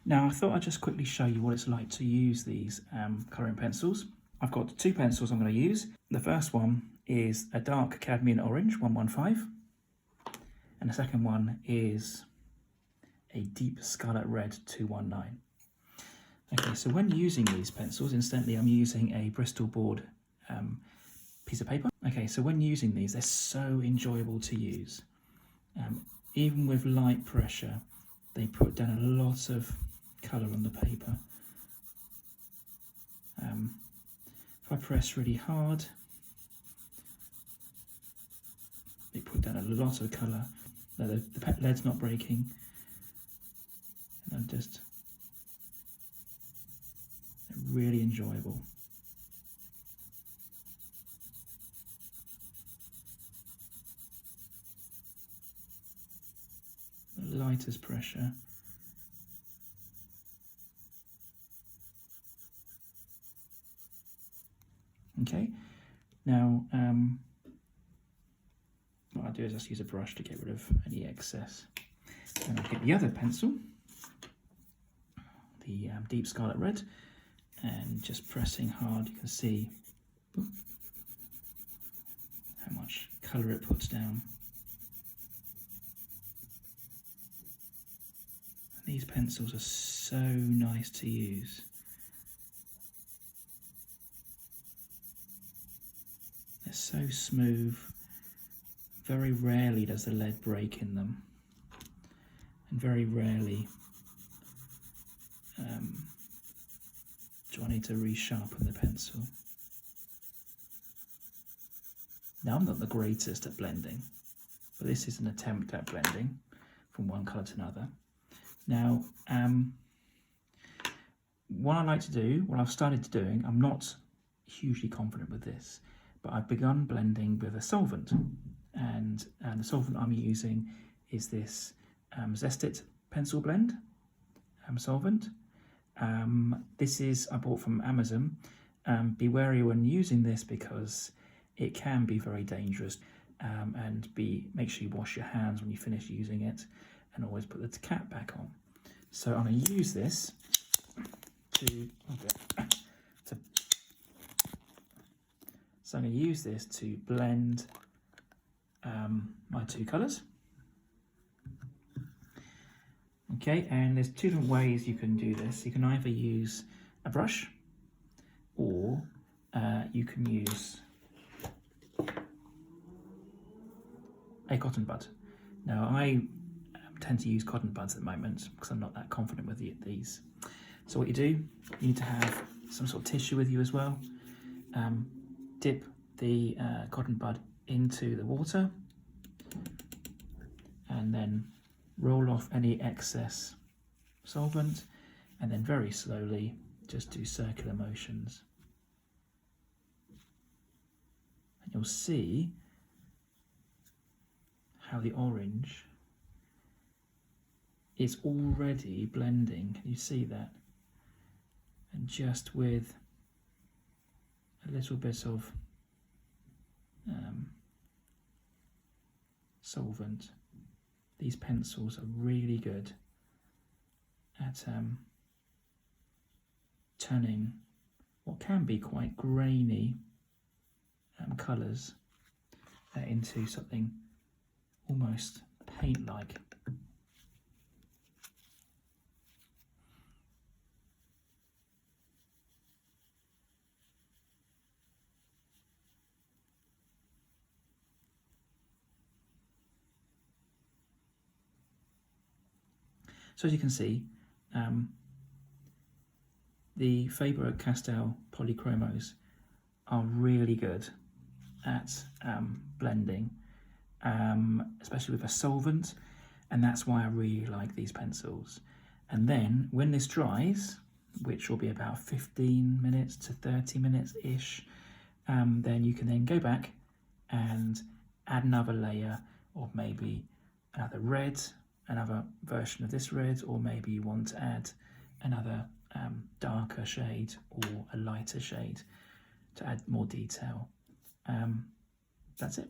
Now I thought I'd just quickly show you what it's like to use these colouring pencils. I've got two pencils I'm going to use. The first one is a dark cadmium orange 115, and the second one is a deep scarlet red 219. Okay, so when using these pencils, incidentally I'm using a Bristol board piece of paper. Okay, so when using these, they're so enjoyable to use. Even with light pressure, they put down a lot of colour on the paper. If I press really hard, they put down a lot of colour. No, the lead's not breaking. And they're really enjoyable. The lightest pressure. Okay, now what I'll do is just use a brush to get rid of any excess. And I'll get the other pencil, the deep scarlet red, and just pressing hard, you can see how much colour it puts down. And these pencils are so nice to use. They're so smooth. Very rarely does the lead break in them, and very rarely do I need to resharpen the pencil. Now, I'm not the greatest at blending, but this is an attempt at blending from one colour to another. Now, what I like to do, what I've started doing, I'm not hugely confident with this, but I've begun blending with a solvent, and the solvent I'm using is this Zest It pencil blend solvent. This is I bought from Amazon. Be wary when using this because it can be very dangerous, and make sure you wash your hands when you finish using it, and always put the cap back on. So I'm going to use this So I'm going to use this to blend my two colours. Okay, and there's two different ways you can do this. You can either use a brush, or you can use a cotton bud. Now I tend to use cotton buds at the moment because I'm not that confident with these. So what you do, you need to have some sort of tissue with you as well. Dip the cotton bud into the water and then roll off any excess solvent, and then very slowly just do circular motions. And you'll see how the orange is already blending. Can you see that? And just with a little bit of solvent, these pencils are really good at turning what can be quite grainy colours into something almost paint-like. So as you can see, the Faber-Castell polychromos are really good at blending, especially with a solvent, and that's why I really like these pencils. And then when this dries, which will be about 15 minutes to 30 minutes-ish, then you can then go back and add another layer of maybe another red, another version of this red, or maybe you want to add another darker shade or a lighter shade to add more detail. That's it.